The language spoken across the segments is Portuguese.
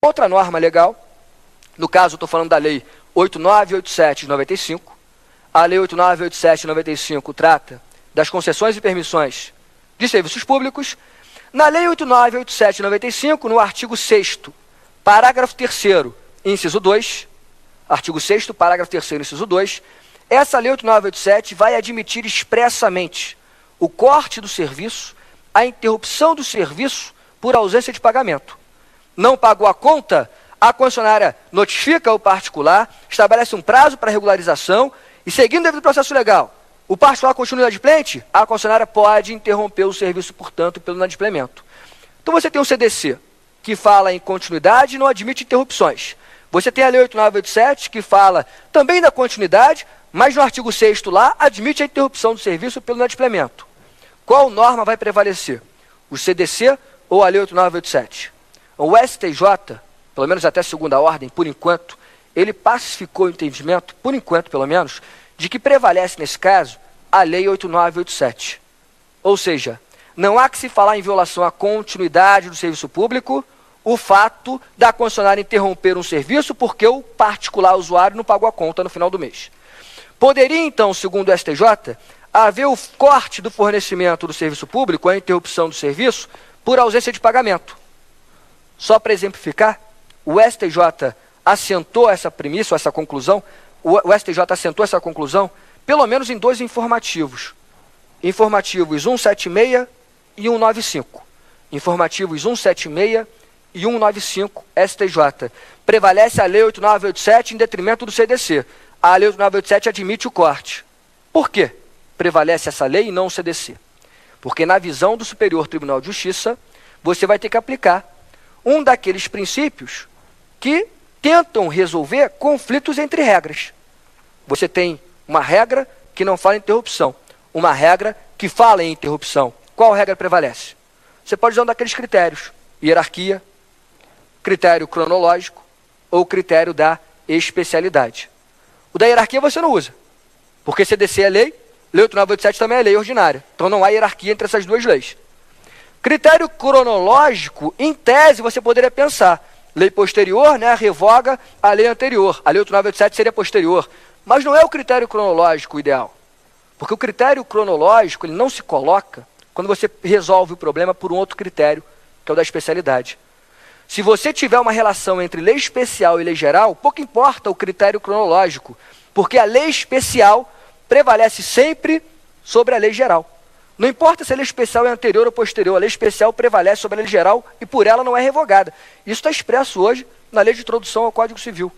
Outra norma legal, no caso eu estou falando da Lei 8987 de 95, a Lei 8987 de 95 trata das concessões e permissões de serviços públicos. Na Lei 8987 de 95, no artigo 6º, parágrafo 3º, inciso 2, artigo 6º, parágrafo 3º, inciso 2, essa Lei 8987 vai admitir expressamente o corte do serviço, a interrupção do serviço por ausência de pagamento. Não pagou a conta, a concessionária notifica o particular, estabelece um prazo para regularização e, seguindo o devido processo legal, o particular continua inadimplente, a concessionária pode interromper o serviço, portanto, pelo inadimplemento. Então você tem um CDC que fala em continuidade e não admite interrupções. Você tem a Lei 8987 que fala também da continuidade, mas no artigo 6º lá admite a interrupção do serviço pelo inadimplemento. Qual norma vai prevalecer? O CDC ou a Lei 8987? O STJ, pelo menos até segunda ordem, por enquanto, ele pacificou o entendimento, por enquanto pelo menos, de que prevalece nesse caso a Lei 8987. Ou seja, não há que se falar em violação à continuidade do serviço público o fato da concessionária interromper um serviço porque o particular usuário não pagou a conta no final do mês. Poderia, então, segundo o STJ, haver o corte do fornecimento do serviço público, a interrupção do serviço, por ausência de pagamento. Só para exemplificar, o STJ assentou essa premissa, ou essa conclusão, o STJ assentou essa conclusão, pelo menos em dois informativos. Informativos 176 e 195. Informativos 176 e 195, STJ. Prevalece a Lei 8987 em detrimento do CDC. A Lei 8987 admite o corte. Por quê prevalece essa lei e não o CDC? Porque na visão do Superior Tribunal de Justiça, você vai ter que aplicar um daqueles princípios que tentam resolver conflitos entre regras. Você tem uma regra que não fala em interrupção, uma regra que fala em interrupção. Qual regra prevalece? Você pode usar um daqueles critérios: hierarquia, critério cronológico ou critério da especialidade. O da hierarquia você não usa, porque CDC é lei, Lei 8987 também é lei ordinária. Então não há hierarquia entre essas duas leis. Critério cronológico, em tese, você poderia pensar: lei posterior, né, revoga a lei anterior. A Lei 8987 seria posterior. Mas não é o critério cronológico ideal. Porque o critério cronológico ele não se coloca quando você resolve o problema por um outro critério, que é o da especialidade. Se você tiver uma relação entre lei especial e lei geral, pouco importa o critério cronológico, porque a lei especial prevalece sempre sobre a lei geral. Não importa se a lei especial é anterior ou posterior, a lei especial prevalece sobre a lei geral e por ela não é revogada. Isso está expresso hoje na Lei de Introdução ao Código Civil.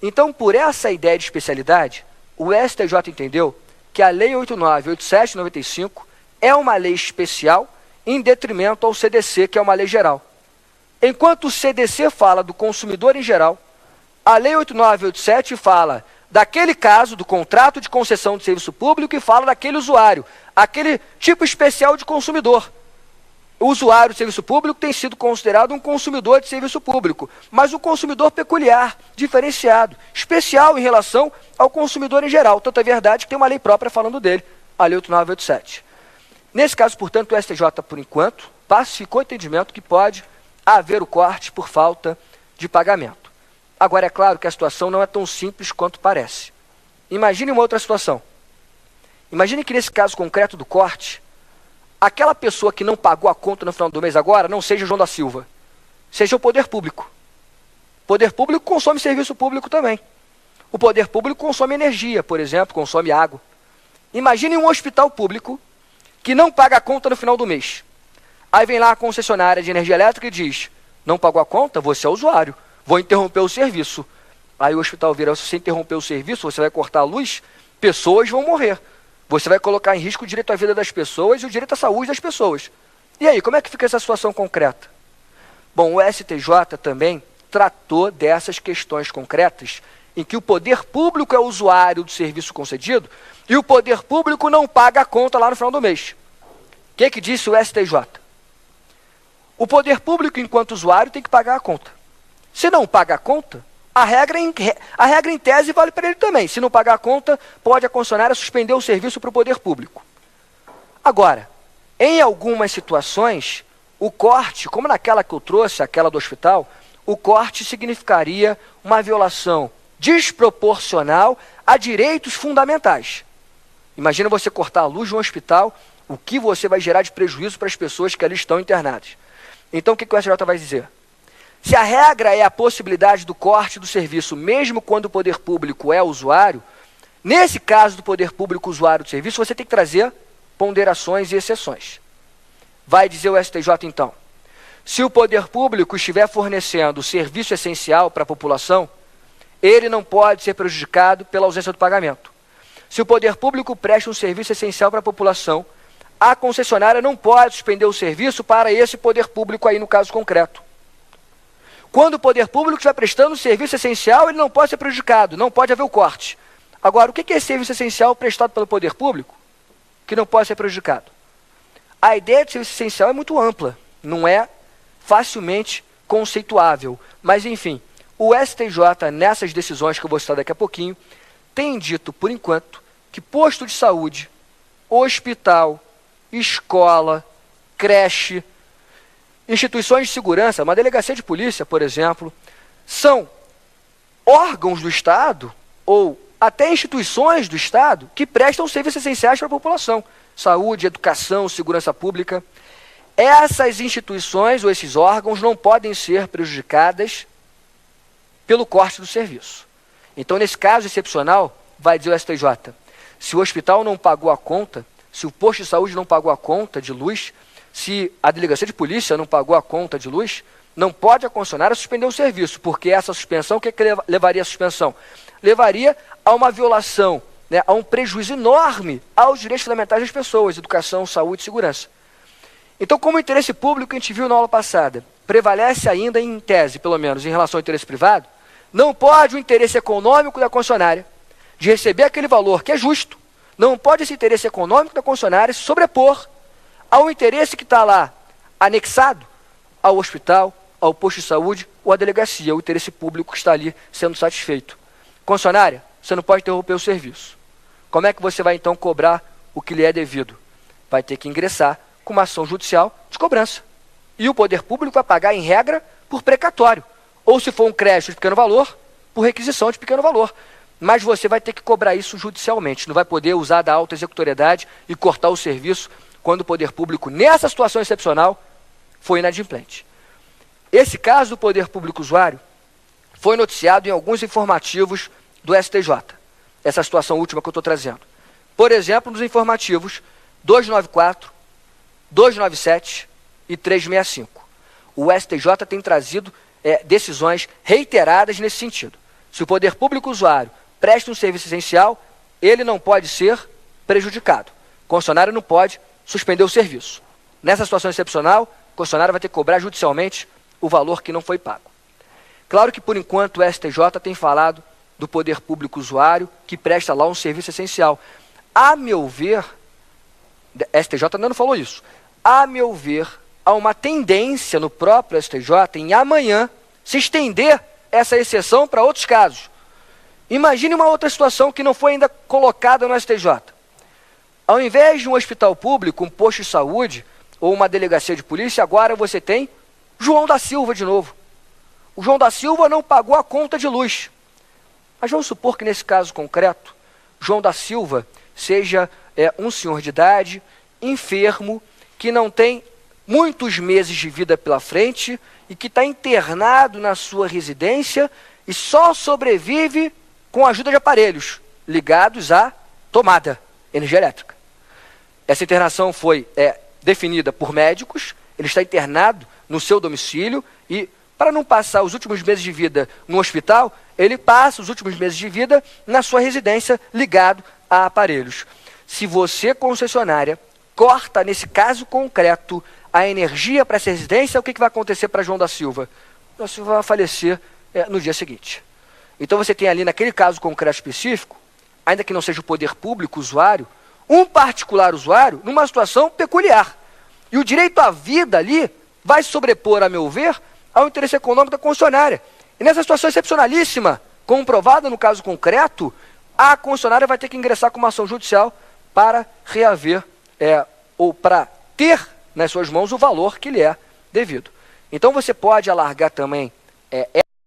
Então, por essa ideia de especialidade, o STJ entendeu que a Lei 8987/95 é uma lei especial em detrimento ao CDC, que é uma lei geral. Enquanto o CDC fala do consumidor em geral, a Lei 8987 fala daquele caso do contrato de concessão de serviço público e fala daquele usuário, aquele tipo especial de consumidor. O usuário de serviço público tem sido considerado um consumidor de serviço público, mas um consumidor peculiar, diferenciado, especial em relação ao consumidor em geral. Tanto é verdade que tem uma lei própria falando dele, a Lei 8987. Nesse caso, portanto, o STJ, por enquanto, pacificou o entendimento que pode haver o corte por falta de pagamento. Agora, é claro que a situação não é tão simples quanto parece. Imagine uma outra situação. Imagine que nesse caso concreto do corte, aquela pessoa que não pagou a conta no final do mês agora não seja o João da Silva, seja o poder público. O poder público consome serviço público também. O poder público consome energia, por exemplo, consome água. Imagine um hospital público que não paga a conta no final do mês. Aí vem lá a concessionária de energia elétrica e diz: não pagou a conta? Você é usuário, vou interromper o serviço. Aí o hospital vira: se você interromper o serviço, você vai cortar a luz, pessoas vão morrer. Você vai colocar em risco o direito à vida das pessoas e o direito à saúde das pessoas. E aí, como é que fica essa situação concreta? Bom, o STJ também tratou dessas questões concretas em que o poder público é o usuário do serviço concedido e o poder público não paga a conta lá no final do mês. O que disse o STJ? O poder público, enquanto usuário, tem que pagar a conta. Se não paga a conta, a regra em tese vale para ele também. Se não pagar a conta, pode a concessionária suspender o serviço para o poder público. Agora, em algumas situações, o corte, como naquela que eu trouxe, aquela do hospital, o corte significaria uma violação desproporcional a direitos fundamentais. Imagina você cortar a luz de um hospital, o que você vai gerar de prejuízo para as pessoas que ali estão internadas. Então, o que o STJ vai dizer? Se a regra é a possibilidade do corte do serviço, mesmo quando o poder público é usuário, nesse caso do poder público usuário do serviço, você tem que trazer ponderações e exceções. Vai dizer o STJ, então, se o poder público estiver fornecendo serviço essencial para a população, ele não pode ser prejudicado pela ausência do pagamento. Se o poder público presta um serviço essencial para a população, a concessionária não pode suspender o serviço para esse poder público aí no caso concreto. Quando o poder público estiver prestando um serviço essencial, ele não pode ser prejudicado, não pode haver o corte. Agora, o que é esse serviço essencial prestado pelo poder público que não pode ser prejudicado? A ideia de serviço essencial é muito ampla, não é facilmente conceituável. Mas, enfim, o STJ, nessas decisões que eu vou citar daqui a pouquinho, tem dito, por enquanto, que posto de saúde, hospital, escola, creche, instituições de segurança, uma delegacia de polícia, por exemplo, são órgãos do Estado ou até instituições do Estado que prestam serviços essenciais para a população. Saúde, educação, segurança pública. Essas instituições ou esses órgãos não podem ser prejudicadas pelo corte do serviço. Então, nesse caso excepcional, vai dizer o STJ, se o hospital não pagou a conta, se o posto de saúde não pagou a conta de luz, se a delegacia de polícia não pagou a conta de luz, não pode a concessionária suspender o serviço, porque essa suspensão, o que levaria à suspensão? Levaria a uma violação, né, a um prejuízo enorme aos direitos fundamentais das pessoas, educação, saúde e segurança. Então, como o interesse público, a gente viu na aula passada, prevalece ainda em tese, pelo menos, em relação ao interesse privado, não pode o interesse econômico da concessionária de receber aquele valor que é justo, não pode esse interesse econômico da concessionária se sobrepor ao interesse que está lá anexado ao hospital, ao posto de saúde ou à delegacia, o interesse público que está ali sendo satisfeito. Concessionária, você não pode interromper o serviço. Como é que você vai então cobrar o que lhe é devido? Vai ter que ingressar com uma ação judicial de cobrança. E o poder público vai pagar, em regra, por precatório. Ou se for um crédito de pequeno valor, por requisição de pequeno valor. Mas você vai ter que cobrar isso judicialmente. Não vai poder usar da alta executoriedade e cortar o serviço quando o poder público, nessa situação excepcional, foi inadimplente. Esse caso do poder público usuário foi noticiado em alguns informativos do STJ. Essa situação última que eu estou trazendo. Por exemplo, nos informativos 294, 297 e 365. O STJ tem trazido decisões reiteradas nesse sentido. Se o poder público usuário presta um serviço essencial, ele não pode ser prejudicado. O concessionário não pode suspender o serviço. Nessa situação excepcional, o concessionário vai ter que cobrar judicialmente o valor que não foi pago. Claro que, por enquanto, o STJ tem falado do poder público usuário que presta lá um serviço essencial. A meu ver, STJ ainda não falou isso, a meu ver, há uma tendência no próprio STJ em amanhã se estender essa exceção para outros casos. Imagine uma outra situação que não foi ainda colocada no STJ. Ao invés de um hospital público, um posto de saúde ou uma delegacia de polícia, agora você tem João da Silva de novo. O João da Silva não pagou a conta de luz. Mas vamos supor que nesse caso concreto, João da Silva seja um senhor de idade, enfermo, que não tem muitos meses de vida pela frente e que está internado na sua residência e só sobrevive com a ajuda de aparelhos ligados à tomada, energia elétrica. Essa internação foi definida por médicos, ele está internado no seu domicílio e, para não passar os últimos meses de vida no hospital, ele passa os últimos meses de vida na sua residência ligado a aparelhos. Se você, concessionária, corta, nesse caso concreto, a energia para essa residência, o que vai acontecer para João da Silva? João da Silva vai falecer no dia seguinte. Então você tem ali, naquele caso concreto específico, ainda que não seja o poder público usuário, um particular usuário numa situação peculiar. E o direito à vida ali vai sobrepor, a meu ver, ao interesse econômico da concessionária. E nessa situação excepcionalíssima, comprovada no caso concreto, a concessionária vai ter que ingressar com uma ação judicial para reaver ou para ter nas suas mãos o valor que lhe é devido. Então você pode alargar também é